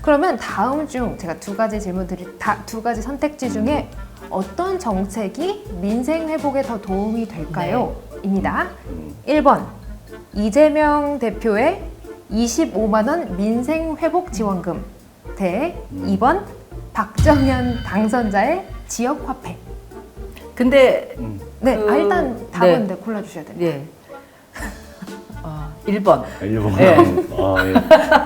그러면 다음 중 제가 두 가지 질문 두 가지 선택지 중에 어떤 정책이 민생 회복에 더 도움이 될까요? 입니다. 1번 이재명 대표의 25만 원 민생 회복 지원금 대 2번 박정현 당선자의 지역 화폐. 근데 네, 일단 답은 네. 골라주셔야 됩니다. 예. 1번. 1번. 네.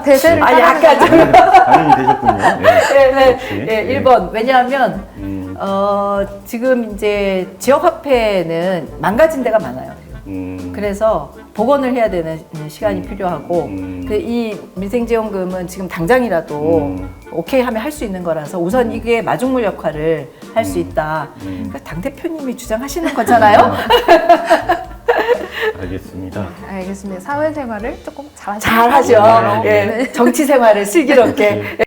대세를 약간 좀. 당연히 되셨군요. 네, 역시. 네, 1번. 왜냐하면 지금 이제 지역화폐는 망가진 데가 많아요. 그래서 복원을 해야 되는 시간이 필요하고 이 민생지원금은 지금 당장이라도 오케이 하면 할 수 있는 거라서 우선 이게 마중물 역할을 할 수 있다. 그러니까 당대표님이 주장하시는 거잖아요. 알겠습니다. 알겠습니다. 사회생활을 조금 잘하죠. 네. 예, 정치생활을 슬기롭게.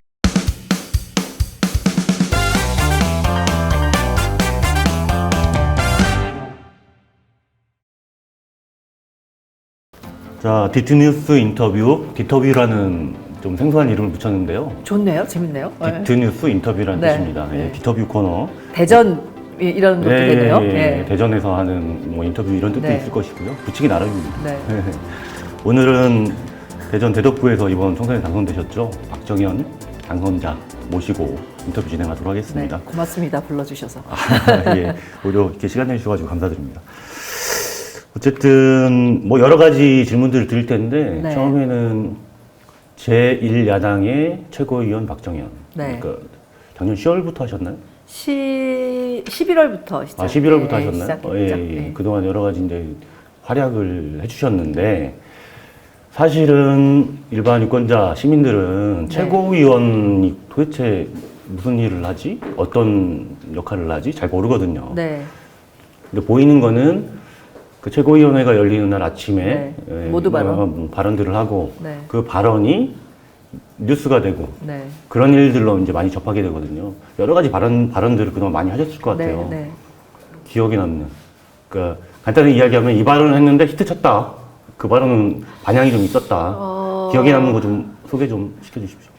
자, 디트뉴스 인터뷰, 디터뷰라는 좀 생소한 이름을 붙였는데요. 좋네요. 재밌네요. 디트뉴스 인터뷰라는 네. 뜻입니다. 네. 예, 디터뷰 코너. 대전 이런 것도 되네요. 예. 대전에서 하는 뭐 인터뷰 이런 뜻도 네. 있을 것이고요. 붙이기 나름입니다. 네. 오늘은 대전 대덕구에서 이번 총선에 당선되셨죠. 박정현 당선자 모시고 인터뷰 진행하도록 네, 하겠습니다. 고맙습니다. 불러주셔서. 예, 오히려 이렇게 시간 내주셔가지고 감사드립니다. 어쨌든 뭐 여러 가지 질문들을 드릴 텐데 네. 처음에는 제1야당의 최고위원 박정현. 네. 그러니까 작년 10월부터 하셨나요? 11월부터 시작. 11월부터 예, 하셨나요? 시작했죠. 예. 그동안 여러 가지 이제 활약을 해주셨는데 사실은 일반 유권자 시민들은 네. 최고위원이 도대체 무슨 일을 하지? 어떤 역할을 하지? 잘 모르거든요. 네. 근데 보이는 거는 그 최고위원회가 열리는 날 아침에 네. 모두 발언. 발언들을 하고 네. 그 발언이 뉴스가 되고 네. 그런 일들로 이제 많이 접하게 되거든요. 여러 가지 발언들을 그동안 많이 하셨을 것 같아요. 네. 네. 기억에 남는. 그러니까 간단히 이야기하면 이 발언을 했는데 히트 쳤다. 그 발언은 반향이 좀 있었다. 기억에 남는 거 좀 소개 좀 시켜주십시오.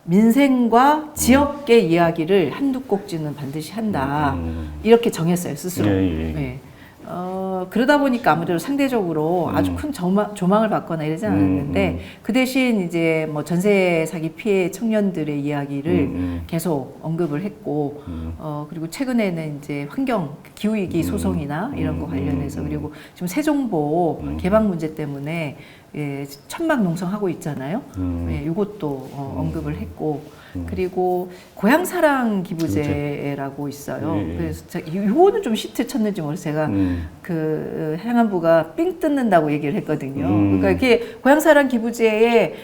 민생과 지역의 이야기를 한두 꼭지는 반드시 한다. 이렇게 정했어요, 스스로. 예. 네. 그러다 보니까 아무래도 상대적으로 아주 큰 조망을 받거나 이러지 않았는데 그 대신 이제 뭐 전세 사기 피해 청년들의 이야기를 계속 언급을 했고 그리고 최근에는 이제 환경 기후위기 소송이나 이런 거 관련해서 그리고 지금 세종보 개방 문제 때문에 예, 천막 농성하고 있잖아요. 예, 이것도 언급을 했고 그리고 고향사랑 기부제라고 있어요. 예. 그래서 이거는 좀 히트 쳤는지 모르겠어요. 제가 그 행안부가 삥 뜯는다고 얘기를 했거든요. 그러니까 이게 고향사랑 기부제의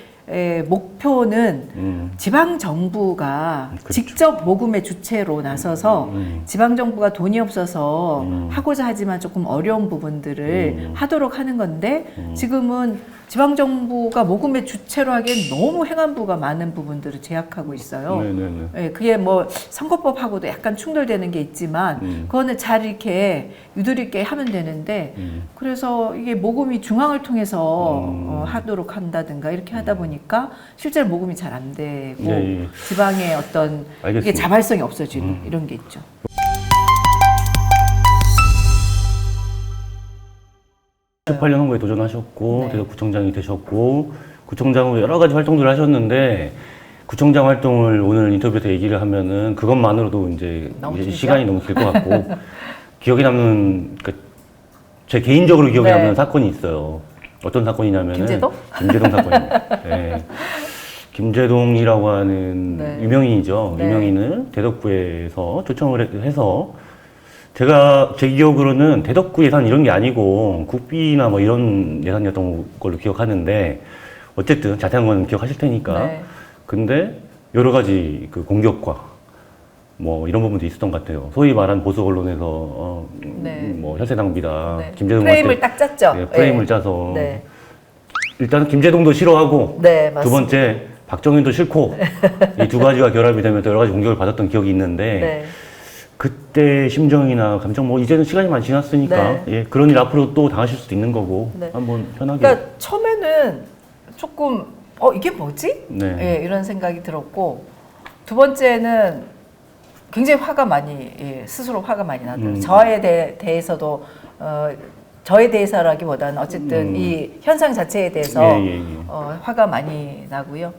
목표는 지방 정부가 그렇죠. 직접 모금의 주체로 나서서 지방 정부가 돈이 없어서 하고자 하지만 조금 어려운 부분들을 하도록 하는 건데 지금은 지방 정부가 모금의 주체로 하기엔 너무 행안부가 많은 부분들을 제약하고 있어요. 네네네. 예, 그게 뭐 선거법하고도 약간 충돌되는 게 있지만 그거는 잘 이렇게 유도리 있게 하면 되는데 그래서 이게 모금이 중앙을 통해서 하도록 한다든가 이렇게 하다 보니까 실제로 모금이 잘 안 되고 예. 지방의 어떤 알겠습니다. 이게 자발성이 없어지는 이런 게 있죠. 18년 선거에 도전하셨고 네. 대덕구청장이 되셨고 구청장으로 여러 가지 활동들을 하셨는데 구청장 활동을 오늘 인터뷰에서 얘기를 하면은 그것만으로도 이제 너무 이제 길죠? 시간이 너무 길 것 같고 기억에 남는 그러니까 제 개인적으로 기억에 네. 남는 사건이 있어요. 어떤 사건이냐면은 김제동? 김제동 사건입니다. 네. 김제동이라고 하는 네. 유명인이죠. 네. 유명인을 대덕구에서 초청을 해서 제가 제 기억으로는 대덕구 예산 이런 게 아니고 국비나 뭐 이런 예산이었던 걸로 기억하는데 어쨌든 자세한 건 기억하실 테니까. 네. 근데 여러 가지 그 공격과 뭐 이런 부분도 있었던 것 같아요. 소위 말한 보수 언론에서 네. 뭐 혈세 낭비다. 네. 김제동한테 프레임을 딱 짰죠. 네, 프레임을 네. 짜서 네. 일단 김제동도 싫어하고 네, 맞습니다. 두 번째 박정현도 싫고 이 두 가지가 결합이 되면서 여러 가지 공격을 받았던 기억이 있는데 네. 그때 심정이나 감정 뭐 이제는 시간이 많이 지났으니까 네. 예, 그런 일 앞으로 또 당하실 수도 있는 거고 네. 한번 편하게 그러니까 처음에는 조금 이게 뭐지? 네. 예, 이런 생각이 들었고, 두 번째는 굉장히 화가 많이, 스스로 화가 많이 나더라고요. 저에 대해서도, 저에 대해서라기보다는 어쨌든 이 현상 자체에 대해서 화가 많이 나고요.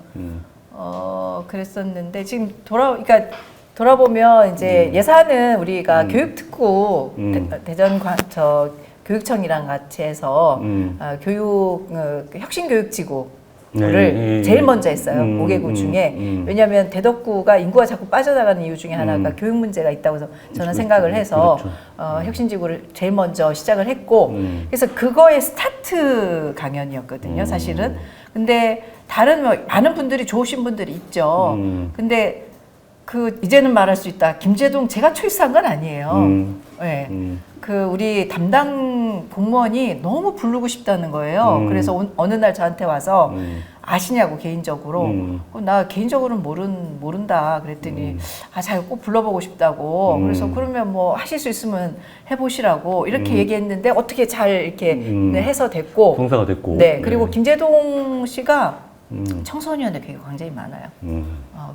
그랬었는데 지금 그러니까 돌아보면 이제 예산은 우리가 교육특구 교육청이랑 같이 해서 혁신교육지구를 제일 먼저 했어요. 5개구 중에. 왜냐하면 대덕구가 인구가 자꾸 빠져나가는 이유 중에 하나가 교육 문제가 있다고 해서 저는 생각을 해서 혁신지구를 제일 먼저 시작을 했고 그래서 그거의 스타트 강연이었거든요. 사실은. 근데 다른 많은 분들이 좋으신 분들이 있죠. 근데 이제는 말할 수 있다. 김제동 제가 초이스한 건 아니에요. 네. 우리 담당 공무원이 너무 부르고 싶다는 거예요. 그래서 어느 날 저한테 와서 아시냐고 개인적으로. 나 개인적으로는 모른다. 그랬더니 자기가 꼭 불러보고 싶다고. 그래서 그러면 뭐 하실 수 있으면 해보시라고 이렇게 얘기했는데 어떻게 잘 이렇게 해서 됐고. 성사가 됐고. 네. 그리고 김제동 씨가 청소년의 계획이 굉장히 많아요.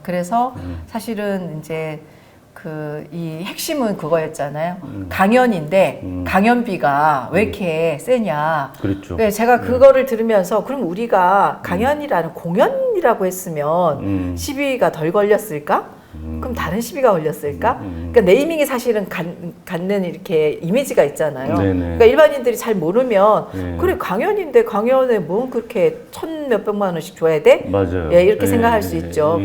그래서 사실은 이제 이 핵심은 그거였잖아요. 강연인데 강연비가 왜 이렇게 세냐. 그렇죠. 네, 제가 그거를 들으면서 그럼 우리가 강연이라는 공연이라고 했으면 시비가 덜 걸렸을까? 그럼 다른 시비가 걸렸을까? 그러니까 네이밍이 사실은 갖는 이렇게 이미지가 있잖아요. 그러니까 일반인들이 잘 모르면 그래 강연인데 강연에 뭐 그렇게 1,000몇백만 원씩 줘야 돼? 맞아요. 예, 이렇게 생각할 수 있죠.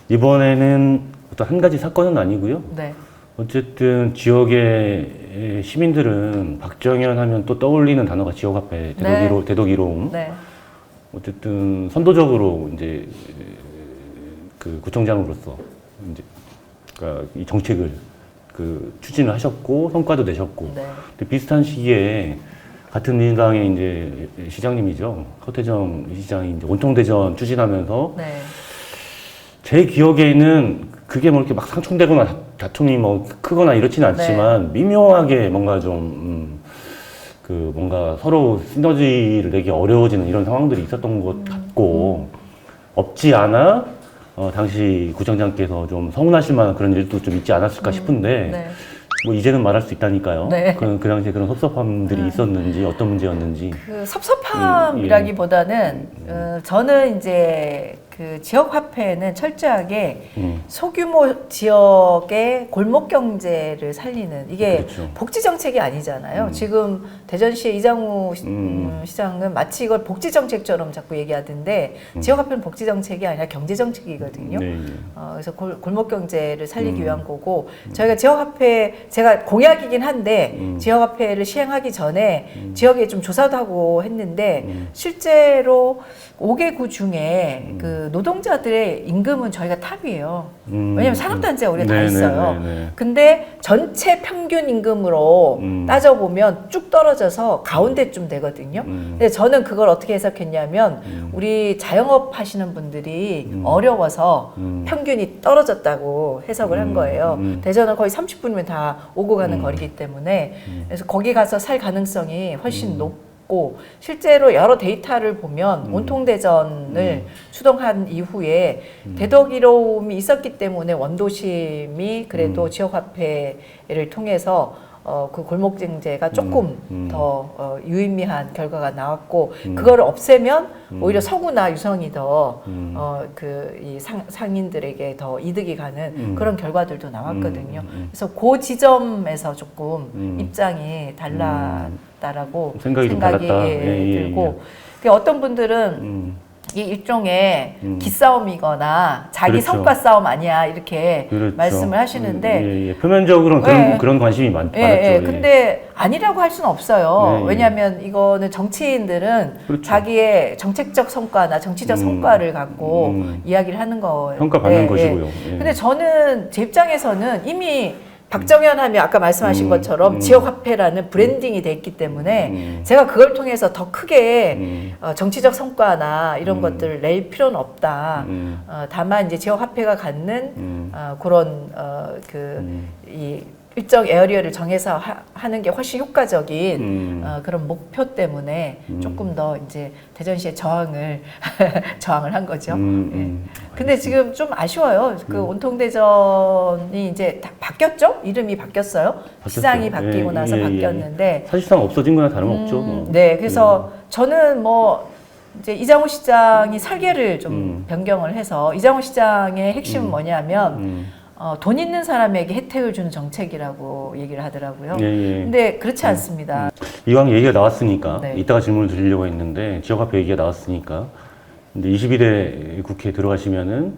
이번에는 어떤 한 가지 사건은 아니고요. 네. 어쨌든 지역의 시민들은 박정현 하면 또 떠올리는 단어가 지역화폐, 대덕이로움. 네. 어쨌든 선도적으로 이제 그 구청장으로서 이제 그러니까 이 정책을 추진을 하셨고 성과도 내셨고. 네. 근데 비슷한 시기에 같은 민주당의 이제 시장님이죠. 서태정 시장이 이제 온통대전 추진하면서 네. 제 기억에는 그게 뭐 이렇게 막 상충되거나 다툼이 뭐 크거나 이렇지는 않지만 미묘하게 뭔가 좀 뭔가 서로 시너지를 내기 어려워지는 이런 상황들이 있었던 것 같고 없지 않아 당시 구청장께서 좀 서운하실 만한 그런 일도 좀 있지 않았을까 싶은데 뭐 이제는 말할 수 있다니까요. 그 당시에 그런 섭섭함들이 있었는지 어떤 문제였는지. 섭섭함이라기보다는 저는 이제 지역 화폐는 철저하게 소규모 지역의 골목 경제를 살리는 이게 복지 정책이 아니잖아요. 지금 대전시의 이장우 시장은 마치 이걸 복지 정책처럼 자꾸 얘기하던데 지역 화폐는 복지 정책이 아니라 경제 정책이거든요. 그래서 골목 경제를 살리기 위한 거고 저희가 지역 화폐 제가 공약이긴 한데 지역 화폐를 시행하기 전에 지역에 좀 조사도 하고 했는데 실제로 5개구 중에 노동자들의 임금은 저희가 탑이에요. 왜냐하면 산업단지가 우리가 다 있어요. 근데 전체 평균 임금으로 따져보면 쭉 떨어져서 가운데쯤 되거든요. 근데 저는 그걸 어떻게 해석했냐면 우리 자영업 하시는 분들이 어려워서 평균이 떨어졌다고 해석을 한 거예요. 대전은 거의 30분이면 다 오고 가는 거리이기 때문에 그래서 거기 가서 살 가능성이 훨씬 높고 실제로 여러 데이터를 보면 온통대전을 추동한 이후에 대덕이로움이 있었기 때문에 원도심이 그래도 지역화폐를 통해서 그 골목경제가 조금 더 유의미한 결과가 나왔고 그거를 없애면 오히려 서구나 유성이 더 이 상인들에게 더 이득이 가는 그런 결과들도 나왔거든요. 그래서 그 지점에서 조금 입장이 달랐다라고 생각이 들고 어떤 분들은 이 일종의 기싸움이거나 자기 성과 싸움 아니야 이렇게 말씀을 하시는데 표면적으로는 그런 관심이 많았죠. 근데 아니라고 할 수는 없어요. 왜냐하면 이거는 정치인들은 자기의 정책적 성과나 정치적 성과를 갖고 이야기를 하는 거예요. 평가받는 것이고요. 근데 저는 제 입장에서는 이미 박정현 하면 아까 말씀하신 것처럼 지역화폐라는 브랜딩이 돼 있기 때문에 제가 그걸 통해서 더 크게 정치적 성과나 이런 것들을 낼 필요는 없다. 다만 이제 지역화폐가 갖는 그런 일정 에어리어를 정해서 하는 게 훨씬 효과적인 그런 목표 때문에 조금 더 이제 대전시의 저항을 저항을 한 거죠. 예. 근데 지금 좀 아쉬워요. 그 온통대전이 이제 다 바뀌었죠? 이름이 바뀌었어요. 바뀌었어요. 시장이 바뀌고 예, 나서 예, 예. 바뀌었는데 사실상 없어진 거나 다름없죠. 뭐. 네, 그래서 저는 뭐 이제 이장호 시장이 설계를 좀 변경을 해서 이장호 시장의 핵심은 뭐냐면 돈 있는 사람에게 혜택을 주는 정책이라고 얘기를 하더라고요. 예, 예. 근데 그렇지 않습니다. 이왕 얘기가 나왔으니까 네. 이따가 질문을 드리려고 했는데 지역화폐 얘기가 나왔으니까 근데 22대 국회에 들어가시면은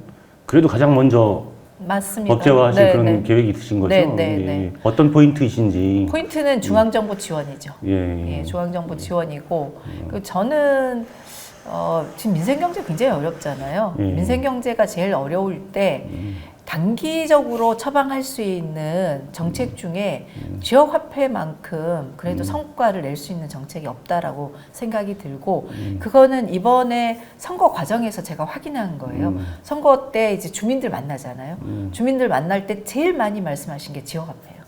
그래도 가장 먼저 맞습니다. 법제화하실 네, 그런 네. 계획이 있으신 거죠? 네, 네, 예, 네. 예. 어떤 포인트이신지. 포인트는 중앙정부 지원이죠. 예, 예, 중앙정부 지원이고 그 저는 지금 민생경제 굉장히 어렵잖아요. 예. 민생경제가 제일 어려울 때 단기적으로 처방할 수 있는 정책 중에 지역화폐만큼 그래도 성과를 낼 수 있는 정책이 없다라고 생각이 들고 그거는 이번에 선거 과정에서 제가 확인한 거예요. 선거 때 이제 주민들 만나잖아요. 주민들 만날 때 제일 많이 말씀하신 게 지역화폐예요.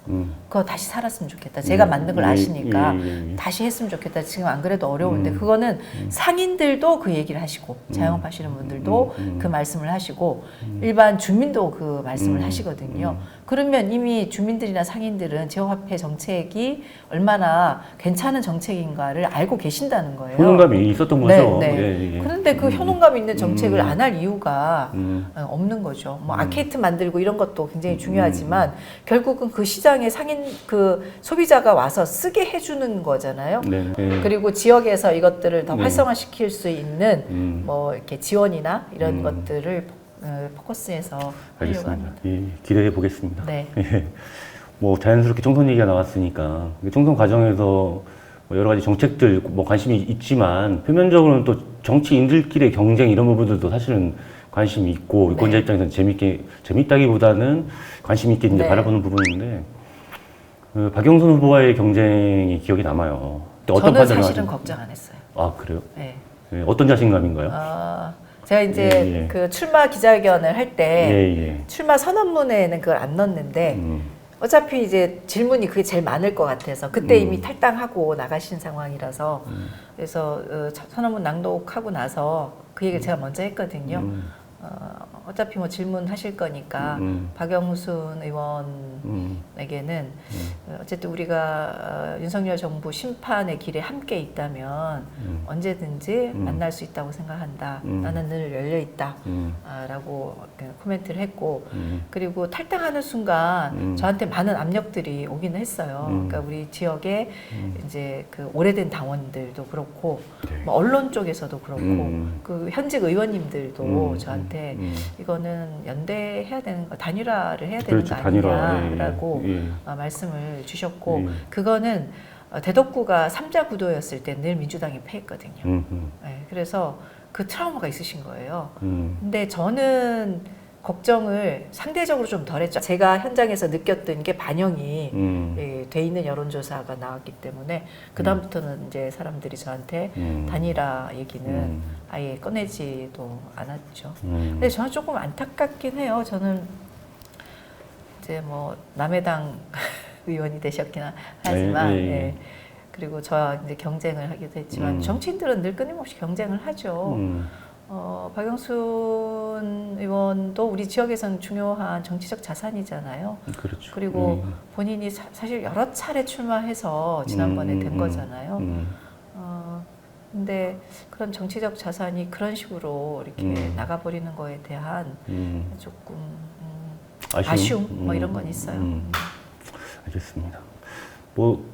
그거 다시 살았으면 좋겠다. 제가 만든 걸 아시니까 다시 했으면 좋겠다. 지금 안 그래도 어려운데 그거는 상인들도 그 얘기를 하시고 자영업 하시는 분들도 그 말씀을 하시고 일반 주민도 그 말씀을 하시거든요. 그러면 이미 주민들이나 상인들은 지역화폐 정책이 얼마나 괜찮은 정책인가를 알고 계신다는 거예요. 효능감이 있었던 거죠. 네, 네. 예, 예. 그런데 그 효능감 있는 정책을 안 할 이유가 없는 거죠. 뭐 아케이트 만들고 이런 것도 굉장히 중요하지만 결국은 그 시장에 상인 그 소비자가 와서 쓰게 해주는 거잖아요. 네, 네. 그리고 지역에서 이것들을 더 네. 활성화시킬 수 있는 뭐 이렇게 지원이나 이런 것들을 포커스해서 하려고 알겠습니다. 합니다. 예, 기대해 보겠습니다. 네. 예. 뭐 자연스럽게 총선 얘기가 나왔으니까 총선 과정에서 뭐 여러 가지 정책들 뭐 관심이 있지만 표면적으로는 또 정치인들끼리의 경쟁 이런 부분들도 사실은 관심이 있고 유권자 네. 입장에서는 재밌다기보다는 관심 있게 이제 네. 바라보는 부분인데 박영선 후보와의 경쟁이 기억이 남아요. 근데 어떤 저는 판단을 사실은 하셨- 걱정 안 했어요. 아 그래요? 네. 예, 어떤 자신감인가요? 제가 이제 예, 예. 그 출마 기자회견을 할 때 예, 예. 출마 선언문에는 그걸 안 넣었는데 어차피 이제 질문이 그게 제일 많을 것 같아서 그때 이미 탈당하고 나가신 상황이라서 그래서 선언문 낭독하고 나서 그 얘기를 제가 먼저 했거든요. 어차피 뭐 질문하실 거니까 박영순 의원에게는 어쨌든 우리가 윤석열 정부 심판의 길에 함께 있다면 언제든지 만날 수 있다고 생각한다. 나는 늘 열려 있다. 라고 코멘트를 했고 그리고 탈당하는 순간 저한테 많은 압력들이 오기는 했어요. 그러니까 우리 지역에 이제 그 오래된 당원들도 그렇고 네. 뭐 언론 쪽에서도 그렇고 그 현직 의원님들도 저한테 이거는 연대해야 되는 거, 단일화를 해야 되는 그렇죠, 거 단일화. 아니냐라고 예, 예. 말씀을 주셨고 예. 그거는 대덕구가 3자 구도였을 때 늘 민주당이 패했거든요. 네, 그래서 그 트라우마가 있으신 거예요. 근데 저는 걱정을 상대적으로 좀 덜했죠. 제가 현장에서 느꼈던 게 반영이 돼 있는 여론조사가 나왔기 때문에 그 다음부터는 이제 사람들이 저한테 단일화 얘기는 아예 꺼내지도 않았죠. 근데 저는 조금 안타깝긴 해요. 저는 이제 뭐 남해당 의원이 되셨긴 하지만 예, 예, 예. 예. 그리고 저와 이제 경쟁을 하기도 했지만 정치인들은 늘 끊임없이 경쟁을 하죠. 박영순 의원도 우리 지역에서는 중요한 정치적 자산이잖아요. 그렇죠. 그리고 본인이 사실 여러 차례 출마해서 지난번에 된 거잖아요. 근데 그런 정치적 자산이 그런 식으로 이렇게 나가버리는 거에 대한 조금 아쉬움 뭐 이런 건 있어요. 알겠습니다. 뭐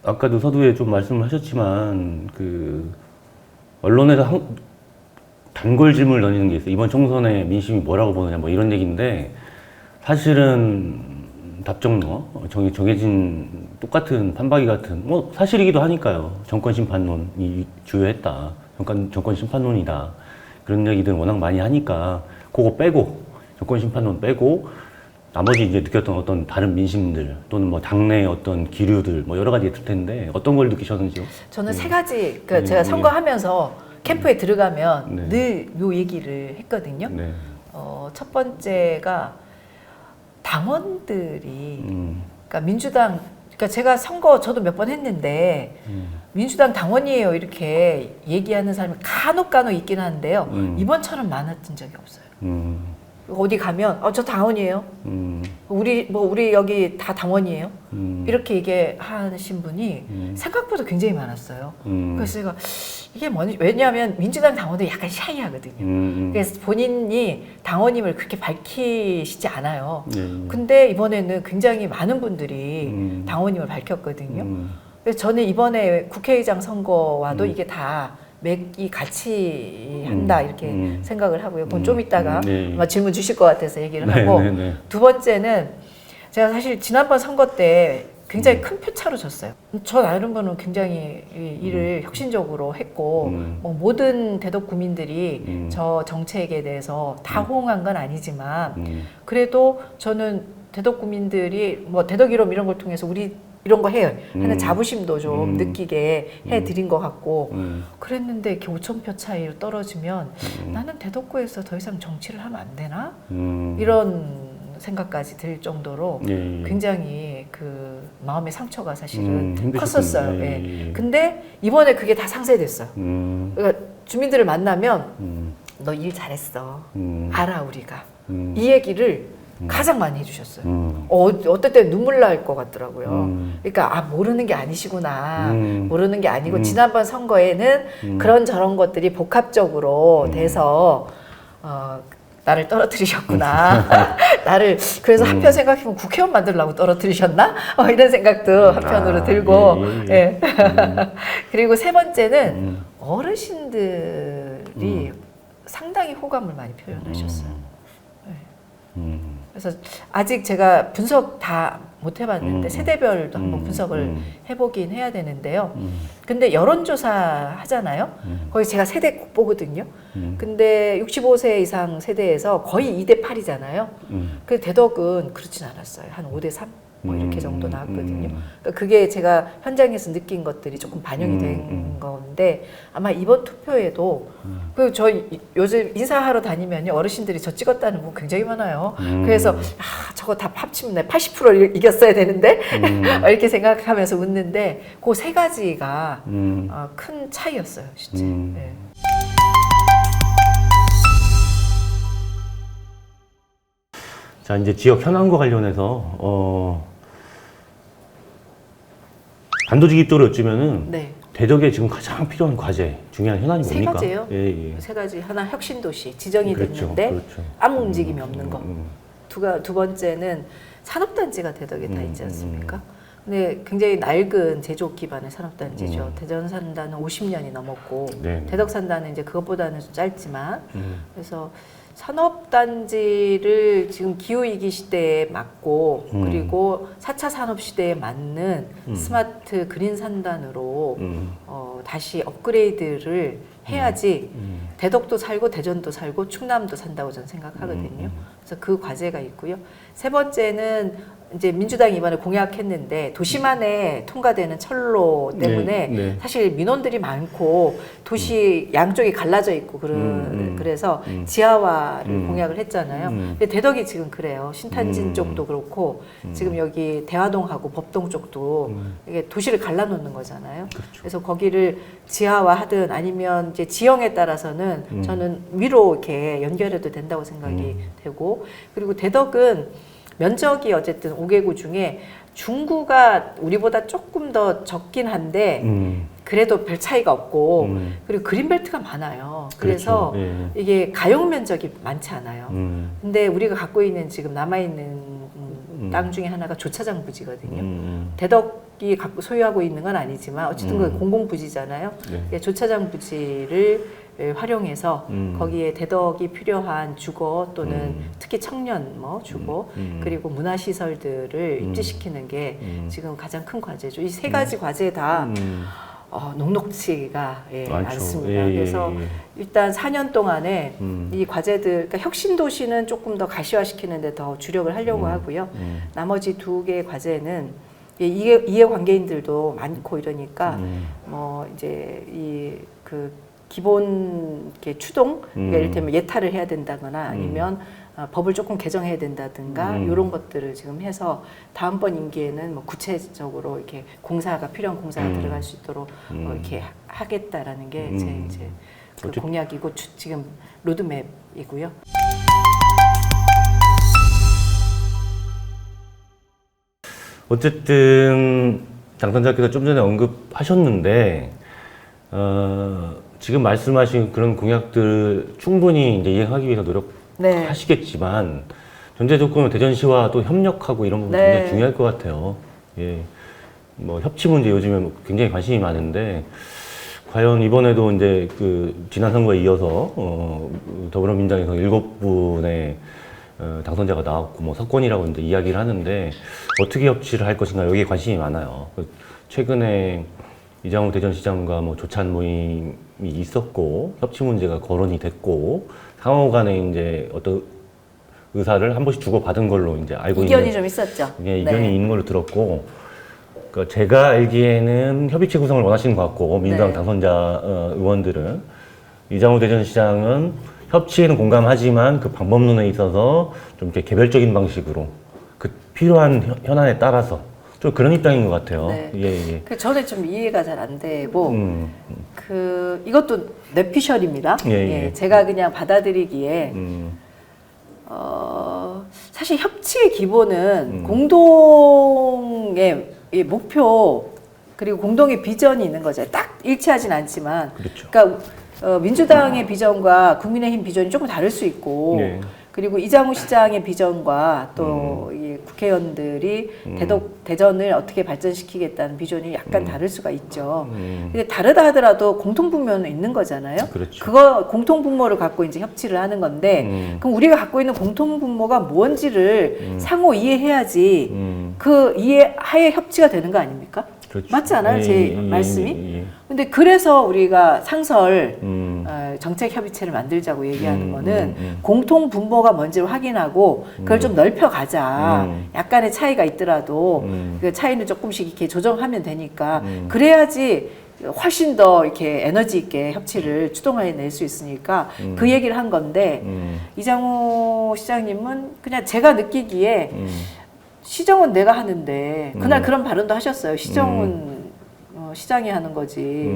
아까도 서두에 좀 말씀을 하셨지만 그 언론에서 단골 질문을 던지는 게 있어요. 이번 총선에 민심이 뭐라고 보느냐 뭐 이런 얘기인데 사실은 답정너 정해진 똑같은 판박이 같은 뭐 사실이기도 하니까요. 정권 심판론이 주요했다. 정권 심판론이다. 그런 얘기들 워낙 많이 하니까 그거 빼고 정권 심판론 빼고 나머지 이제 느꼈던 어떤 다른 민심들 또는 뭐 당내 어떤 기류들 뭐 여러 가지 있을 텐데 어떤 걸 느끼셨는지요? 저는 세 가지 제가 선거하면서 캠프에 들어가면 늘 요 얘기를 했거든요. 첫 번째가 당원들이 그러니까 민주당, 그러니까 제가 선거 저도 몇 번 했는데 민주당 당원이에요 이렇게 얘기하는 사람이 간혹 있긴 한데요. 이번처럼 많았던 적이 없어요. 어디 가면 저 당원이에요. 우리 여기 다 당원이에요. 이렇게 얘기하신 분이 생각보다 굉장히 많았어요. 그래서 제가 이게 뭐니? 왜냐하면 민주당 당원들이 약간 샤이하거든요. 그래서 본인이 당원임을 그렇게 밝히시지 않아요. 근데 이번에는 굉장히 많은 분들이 당원임을 밝혔거든요. 그래서 저는 이번에 국회의장 선거와도 이게 다 맥이 같이 한다 이렇게 생각을 하고요. 그건 좀 이따가 아마 질문 주실 것 같아서 얘기를 하고 두 번째는 제가 사실 지난번 선거 때 굉장히 큰 표차로 졌어요. 저 나름으로는 굉장히 일을 혁신적으로 했고 뭐 모든 대덕 구민들이 저 정책에 대해서 다 호응한 건 아니지만 그래도 저는 대덕 구민들이 뭐 대덕 이름 이런 걸 통해서 우리 이런 거 해요 하는 자부심도 좀 느끼게 해드린 것 같고 그랬는데 이렇게 5,000표 차이로 떨어지면 나는 대덕구에서 더 이상 정치를 하면 안 되나? 이런 생각까지 들 정도로 굉장히 그 마음의 상처가 사실은 컸었어요. 예. 근데 이번에 그게 다 상쇄됐어요. 그러니까 주민들을 만나면 너 일 잘했어. 알아 우리가. 이 얘기를 가장 많이 해주셨어요. 어떨 때 눈물 날 것 같더라고요. 그러니까 모르는 게 아니시구나. 모르는 게 아니고 지난번 선거에는 그런 저런 것들이 복합적으로 돼서 나를 떨어뜨리셨구나. 나를 그래서 한편 생각해보면 국회의원 만들려고 떨어뜨리셨나? 이런 생각도 한편으로 들고 예. 그리고 세 번째는 어르신들이 상당히 호감을 많이 표현하셨어요. 그래서 아직 제가 분석 다 못 해봤는데 세대별도 한번 분석을 해보긴 해야 되는데요. 근데 여론조사 하잖아요. 거기 제가 세대 꼭 보거든요. 근데 65세 이상 세대에서 거의 2대8이잖아요. 근데 대덕은 그렇진 않았어요. 한 5대3? 뭐 이렇게 정도 나왔거든요. 그러니까 그게 제가 현장에서 느낀 것들이 조금 반영이 된 건데 아마 이번 투표에도 그리고 저 요즘 인사하러 다니면요 어르신들이 저 찍었다는 분 굉장히 많아요. 그래서 저거 다 합치면 80% 이겼어야 되는데 이렇게 생각하면서 웃는데 그 세 가지가 큰 차이였어요, 진짜. 네. 자, 이제 지역 현안과 관련해서 단도직입적으로 여쭈면은 대덕에 지금 가장 필요한 과제 중요한 현안이 세 뭡니까? 가지예요. 세 가지. 하나 혁신도시 지정이 됐는데 아무 움직임이 없는 거. 두 번째는 산업단지가 대덕에 다 있지 않습니까? 근데 굉장히 낡은 제조업 기반의 산업단지죠. 대전 산다는 50년이 넘었고 대덕 산다는 이제 그것보다는 좀 짧지만 그래서 산업단지를 지금 기후위기 시대에 맞고 그리고 4차 산업시대에 맞는 스마트 그린 산단으로 다시 업그레이드를 해야지 대덕도 살고 대전도 살고 충남도 산다고 저는 생각하거든요. 그래서 그 과제가 있고요. 세 번째는 이제 민주당이 이번에 공약했는데 도시만에 통과되는 철로 때문에 사실 민원들이 많고 도시 양쪽이 갈라져 있고 그래서 지하화를 공약을 했잖아요. 근데 대덕이 지금 그래요. 신탄진 쪽도 그렇고 지금 여기 대화동하고 법동 쪽도 이게 도시를 갈라놓는 거잖아요. 그래서 거기를 지하화하든 아니면 이제 지형에 따라서는 저는 위로 이렇게 연결해도 된다고 생각이 되고 그리고 대덕은 면적이 어쨌든 5개구 중에 중구가 우리보다 조금 더 적긴 한데 그래도 별 차이가 없고 그리고 그린벨트가 많아요. 그래서 이게 가용 면적이 많지 않아요. 근데 우리가 갖고 있는 지금 남아있는 땅 중에 하나가 조차장 부지거든요. 대덕이 소유하고 있는 건 아니지만 어쨌든 그 공공부지잖아요. 조차장 부지를 활용해서 거기에 대덕이 필요한 주거 또는 특히 청년 주거 그리고 문화시설들을 입지시키는 게 지금 가장 큰 과제죠. 이 세 가지 과제 다 녹록치가 않습니다. 그래서 일단 4년 동안에 이 과제들, 그러니까 혁신도시는 조금 더 가시화시키는 데 더 주력을 하려고 하고요. 나머지 두 개의 과제는 이해관계인들도 많고 이러니까 이제 기본 추동, 그러니까 이를테면 예타를 해야 된다거나 아니면 법을 조금 개정해야 된다든가 이런 것들을 지금 해서 다음번 임기에는 뭐 구체적으로 이렇게 필요한 공사가 들어갈 수 있도록 이렇게 하겠다라는 게 제 이제 그 공약이고 지금 로드맵이고요. 어쨌든 당선자께서 좀 전에 언급하셨는데 지금 말씀하신 그런 공약들 충분히 이제 이행하기 위해서 노력하시겠지만 전제 조건은 대전시와 또 협력하고 이런 부분 굉장히 중요할 것 같아요. 예, 뭐 협치 문제 요즘에 굉장히 관심이 많은데 과연 이번에도 이제 그 지난 선거에 이어서 더불어민주당에서 7분의 당선자가 나왔고 뭐 석권이라고 이제 이야기를 하는데 어떻게 협치를 할 것인가 여기에 관심이 많아요. 최근에 이장우 대전시장과 뭐 조찬 모임이 있었고 협치 문제가 거론이 됐고 상호 간에 이제 어떤 의사를 한 번씩 주고받은 걸로 이제 알고 이견이 있는 좀 있었죠. 예, 이견이 있는 걸로 들었고 그러니까 제가 알기에는 협의체 구성을 원하시는 것 같고 민주당 당선자 의원들은 이장우 대전시장은 협치에는 공감하지만 그 방법론에 있어서 좀 이렇게 개별적인 방식으로 그 필요한 현안에 따라서 좀 그런 입장인 것 같아요. 네. 예. 그 저는 좀 이해가 잘 안 되고 이것도 뇌피셜입니다. 예. 제가 그냥 받아들이기에 사실 협치의 기본은 공동의 이 목표 그리고 공동의 비전이 있는 거죠. 딱 일치하진 않지만, 그렇죠. 그러니까 민주당의 비전과 국민의힘 비전이 조금 다를 수 있고, 네. 그리고 이장우 시장의 비전과 또 이 국회의원들이 대전을 어떻게 발전시키겠다는 비전이 약간 다를 수가 있죠. 근데 다르다 하더라도 공통분모는 있는 거잖아요. 그렇죠. 그거 공통분모를 갖고 이제 협치를 하는 건데, 그럼 우리가 갖고 있는 공통분모가 뭔지를 상호 이해해야지 그 이해하에 협치가 되는 거 아닙니까? 그렇죠. 맞지 않아요? 제 예. 말씀이? 근데 그래서 우리가 상설 정책협의체를 만들자고 얘기하는 거는 공통 분모가 뭔지를 확인하고 그걸 좀 넓혀가자. 약간의 차이가 있더라도 그 차이는 조금씩 이렇게 조정하면 되니까 그래야지 훨씬 더 이렇게 에너지 있게 협치를 추동해낼 수 있으니까 그 얘기를 한 건데 이장우 시장님은 그냥 제가 느끼기에 시정은 내가 하는데 그날 그런 발언도 하셨어요. 시정은 시장이 하는 거지.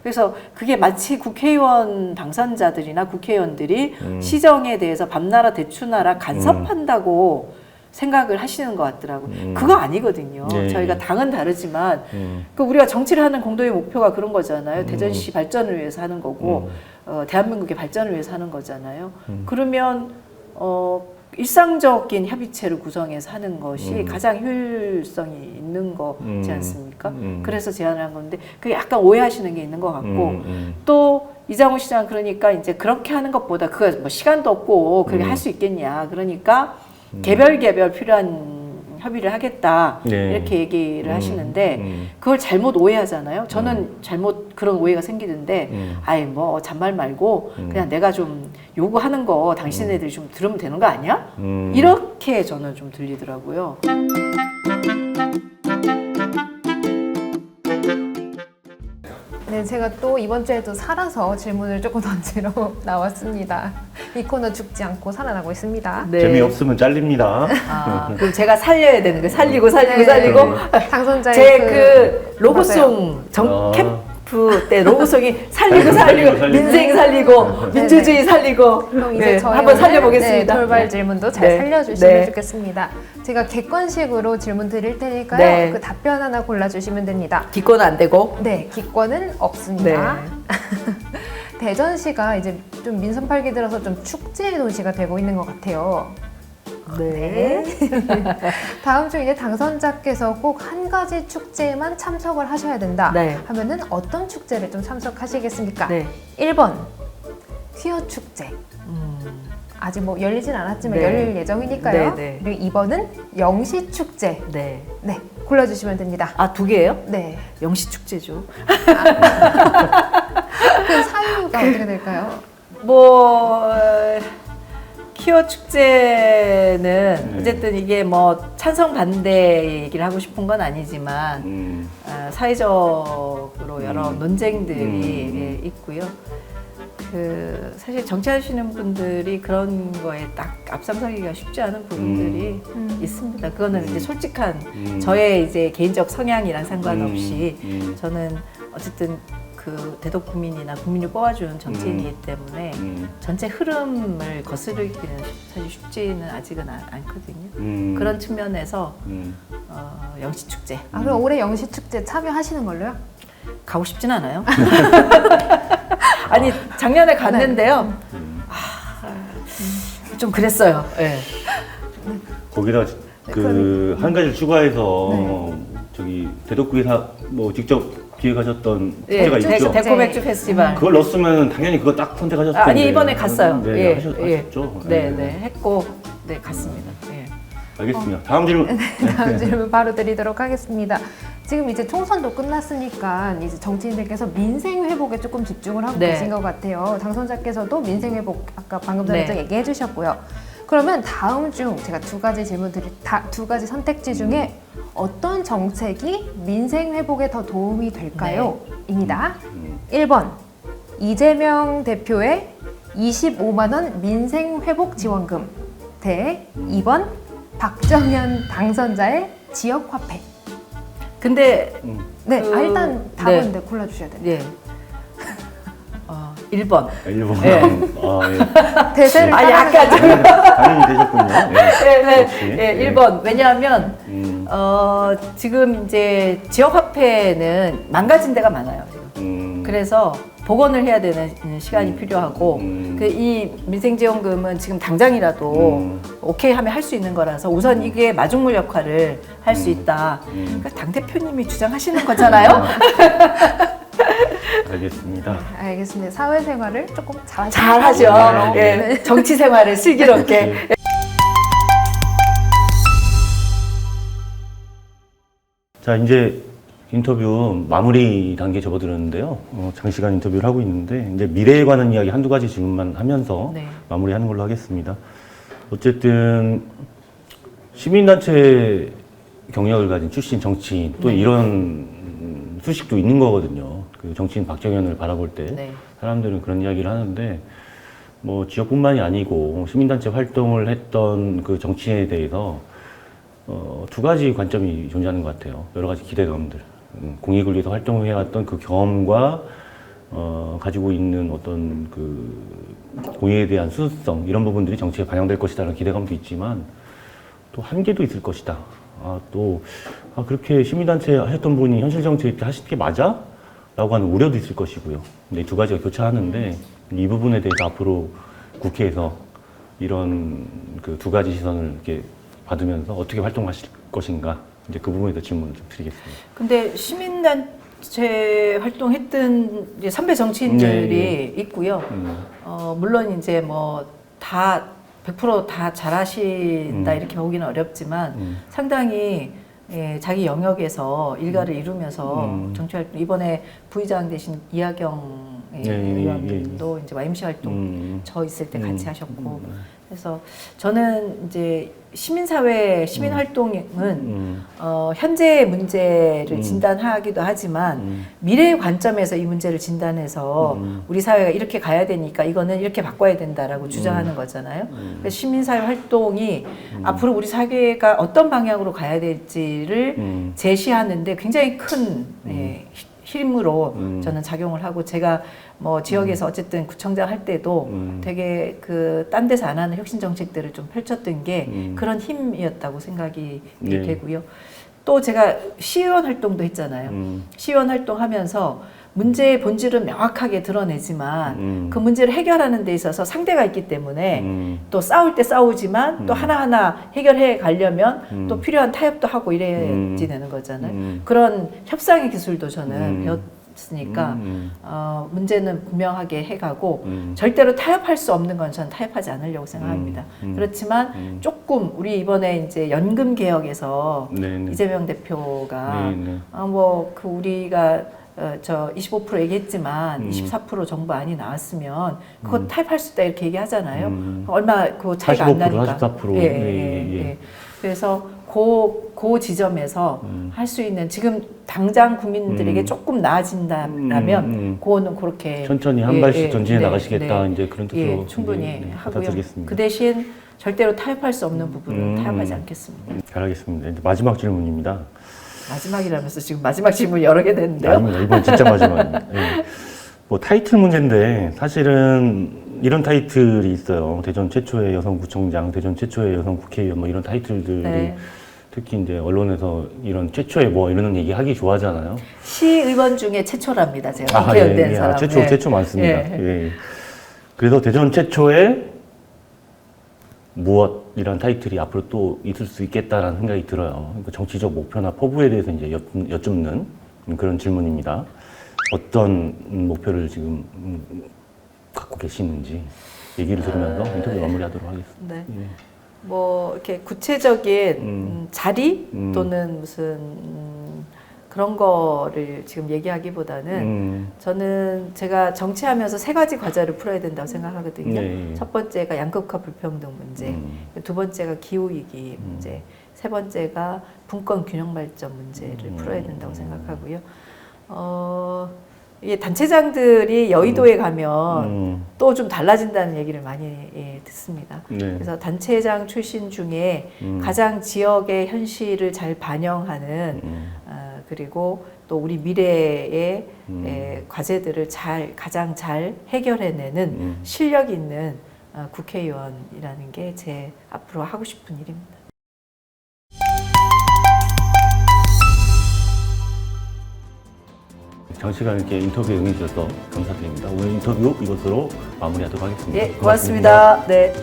그래서 그게 마치 국회의원 당선자들이나 국회의원들이 시정에 대해서 밤나라 대추나라 간섭한다고 생각을 하시는 것 같더라고요. 그거 아니거든요. 네. 저희가 당은 다르지만 그 우리가 정치를 하는 공동의 목표가 그런 거잖아요. 대전시 발전을 위해서 하는 거고 대한민국의 발전을 위해서 하는 거잖아요. 그러면 일상적인 협의체를 구성해서 하는 것이 가장 효율성이 있는 거지 않습니까? 그래서 제안을 한 건데 그게 약간 오해하시는 게 있는 것 같고 또 이장우 시장 그러니까 이제 그렇게 하는 것보다 그거 뭐 시간도 없고 그렇게 할 수 있겠냐 그러니까 개별 필요한 협의를 하겠다 네. 이렇게 얘기를 하시는데 그걸 잘못 오해하잖아요. 저는 잘못 그런 오해가 생기는데 아이 뭐 잔말 말고 그냥 내가 좀 요구하는 거 당신네들이 좀 들으면 되는 거 아니야? 이렇게 저는 좀 들리더라고요. 네, 제가 또 이번 주에도 살아서 질문을 조금 던지러 나왔습니다. 이 코너 죽지 않고 살아나고 있습니다. 네. 재미없으면 잘립니다. 그럼 제가 살려야 되는 거예요. 살리고 당선자의 제 그 로고송 캠프 때 로고송이 살리고 민생 살리고 민주주의 살리고 그럼 이제 저희 한번 살려보겠습니다. 돌발 질문도 잘 네. 살려주시면 네. 좋겠습니다. 제가 객관식으로 질문 드릴 테니까요. 네. 그 답변 하나 골라주시면 됩니다. 기권은 안 되고 네, 기권은 없습니다. 대전시가 이제 좀 민선팔기 들어서 좀 축제 도시가 되고 있는 것 같아요. 네. 다음 주 이제 당선자께서 꼭 한 가지 축제에만 참석을 하셔야 된다 네. 하면은 어떤 축제를 좀 참석하시겠습니까? 네. 1번 퀴어 축제. 아직 뭐 열리진 않았지만 네. 열릴 예정이니까요. 네, 네. 그리고 2번은 영시 축제. 네. 네, 골라주시면 됩니다. 아, 두 개예요? 네. 영시 축제죠. 그 사유가 어떻게 될까요? 뭐 퀴어 축제는 어쨌든 이게 뭐 찬성 반대 얘기를 하고 싶은 건 아니지만 사회적으로 여러 논쟁들이 있고요. 사실 정치하시는 분들이 그런 거에 딱 앞장서기가 쉽지 않은 부분들이 있습니다. 그거는 이제 솔직한 저의 이제 개인적 성향이랑 상관없이 저는 어쨌든 그 대덕구민이나 국민을 뽑아준 정치인이기 때문에 전체 흐름을 거스르기는 사실 쉽지는 아직은 않거든요. 그런 측면에서 영시축제 아, 그럼 올해 영시축제 참여하시는 걸로요? 가고 싶진 않아요. 아니 작년에 갔는데요. 좀 그랬어요. 네. 거기다 그 한 가지 추가해서 네. 저기 대덕구에서 뭐 직접 기획하셨던 예, 축제가 있죠. 데코 맥주 페스티벌. 그걸 넣었으면 당연히 그거 딱 선택하셨을 텐데. 아니 이번에 갔어요. 네, 예, 하셨죠. 네, 네, 했고, 네 갔습니다. 예. 알겠습니다. 다음 질문. 다음 질문 바로 드리도록 하겠습니다. 지금 이제 총선도 끝났으니까 이제 정치인들께서 민생 회복에 조금 집중을 하고 네. 계신 것 같아요. 당선자께서도 민생 회복 아까 방금 전에 네. 얘기해 주셨고요. 그러면 다음 중 제가 두 가지 두 가지 선택지 중에 어떤 정책이 민생 회복에 더 도움이 될까요? 입니다. 1번 이재명 대표의 25만 원 민생 회복 지원금 대 2번 박정현 당선자의 지역 화폐. 근데 네, 일단 답은 네. 네, 골라주셔야 돼요. 예. 1번. 일본. 네. 대세를 아, 약간 좀. 당연히 되셨군요. 네, 역시. 네, 1번. 왜냐하면 지금 이제 지역화폐는 망가진 데가 많아요. 지금. 그래서 복원을 해야 되는 시간이 필요하고 이 민생지원금은 지금 당장이라도 오케이 하면 할 수 있는 거라서 우선 이게 마중물 역할을 할 수 있다. 그러니까 당대표님이 주장하시는 거잖아요. 알겠습니다. 알겠습니다. 사회생활을 조금 잘하죠. 네. 예, 정치 생활을 슬기롭게. 자, 이제 인터뷰 마무리 단계에 접어들었는데요. 장시간 인터뷰를 하고 있는데 이제 미래에 관한 이야기 한두 가지 질문만 하면서 네. 마무리하는 걸로 하겠습니다. 어쨌든 시민단체 경력을 가진 출신 정치인 또 이런 수식도 있는 거거든요. 그 정치인 박정현을 바라볼 때 네. 사람들은 그런 이야기를 하는데 뭐 지역뿐만이 아니고 시민단체 활동을 했던 그 정치인에 대해서 두 가지 관점이 존재하는 것 같아요. 여러 가지 기대감들. 공익을 위해서 활동을 해왔던 그 경험과 가지고 있는 어떤 그 공익에 대한 수수성 이런 부분들이 정치에 반영될 것이다라는 기대감도 있지만 또 한계도 있을 것이다. 그렇게 시민단체 하셨던 분이 현실 정치에 하시는 게 맞아? 라고 하는 우려도 있을 것이고요. 근데 이 두 가지가 교차하는데 이 부분에 대해서 앞으로 국회에서 이런 그 두 가지 시선을 이렇게 받으면서 어떻게 활동하실 것인가 이제 그 부분에 대해서 질문을 좀 드리겠습니다. 근데 시민단체 활동했던 이제 선배 정치인들이 네. 있고요. 물론 이제 뭐 다 100% 다 잘하신다 이렇게 보기는 어렵지만 상당히 자기 영역에서 일가를 이루면서 정치활동 이번에 부의장 대신 이하경 의원도 이제 YMC 활동 저 있을 때 같이 하셨고 그래서 저는 이제 시민사회 시민활동은 현재의 문제를 진단하기도 하지만 미래의 관점에서 이 문제를 진단해서 우리 사회가 이렇게 가야 되니까 이거는 이렇게 바꿔야 된다라고 주장하는 거잖아요. 그래서 시민사회 활동이 앞으로 우리 사회가 어떤 방향으로 가야 될지를 제시하는데 굉장히 큰 힘으로 저는 작용을 하고 제가 뭐 지역에서 어쨌든 구청장 할 때도 되게 그 딴 데서 안 하는 혁신 정책들을 좀 펼쳤던 게 그런 힘이었다고 생각이 네. 되고요. 또 제가 시의원 활동도 했잖아요. 시의원 활동하면서 문제의 본질은 명확하게 드러내지만 그 문제를 해결하는 데 있어서 상대가 있기 때문에 또 싸울 때 싸우지만 또 하나하나 해결해 가려면 또 필요한 타협도 하고 이래야지 되는 거잖아요. 그런 협상의 기술도 저는 배웠으니까 문제는 분명하게 해가고 절대로 타협할 수 없는 건 저는 타협하지 않으려고 생각합니다. 그렇지만 조금 우리 이번에 이제 연금 개혁에서 이재명 대표가 뭐 그 우리가 저 25% 얘기했지만 24% 정부안이 나왔으면 그거 타협할 수 있다 이렇게 얘기하잖아요. 얼마 그 차이가 안 나니까. 44%, 44%. 예. 그래서 그 그 지점에서 할 수 있는 지금 당장 국민들에게 조금 나아진다면 그거는 그렇게 천천히 한 예, 발씩 예, 전진해 네, 나가시겠다 네. 이제 그런 뜻으로 예, 충분히 하고요. 받아들이겠습니다. 그 대신 절대로 타협할 수 없는 부분은 타협하지 않겠습니다. 잘하겠습니다. 이제 마지막 질문입니다. 마지막이라면서 지금 마지막 질문 여러 개 됐는데요. 아닙니다. 이번 진짜 마지막입니다. 예. 뭐 타이틀 문제인데 사실은 이런 타이틀이 있어요. 대전 최초의 여성구청장, 대전 최초의 여성 국회의원 뭐 이런 타이틀들이 네. 특히 이제 언론에서 이런 최초의 뭐 이런 얘기 하기 좋아하잖아요. 시의원 중에 최초랍니다. 제가 국회의원 된 사람. 최초 많습니다. 예. 예. 그래서 대전 최초의 무엇이란 타이틀이 앞으로 또 있을 수 있겠다라는 생각이 들어요. 그러니까 정치적 목표나 포부에 대해서 이제 여쭙는 그런 질문입니다. 어떤 목표를 지금 갖고 계시는지 얘기를 들으면서 인터뷰 마무리하도록 하겠습니다. 네. 예. 뭐 이렇게 구체적인 자리 또는 무슨 그런 거를 지금 얘기하기보다는 저는 제가 정치하면서 세 가지 과제를 풀어야 된다고 생각하거든요. 네. 첫 번째가 양극화 불평등 문제, 두 번째가 기후위기 문제, 세 번째가 분권 균형 발전 문제를 풀어야 된다고 생각하고요. 이게 단체장들이 여의도에 가면 또 좀 달라진다는 얘기를 많이 듣습니다. 네. 그래서 단체장 출신 중에 가장 지역의 현실을 잘 반영하는 그리고 또 우리 미래의 과제들을 가장 잘 해결해내는 실력 있는 국회의원이라는 게 제 앞으로 하고 싶은 일입니다. 장시간 이렇게 인터뷰에 응해주셔서 감사드립니다. 오늘 인터뷰 이것으로 마무리하도록 하겠습니다. 예, 고맙습니다. 네.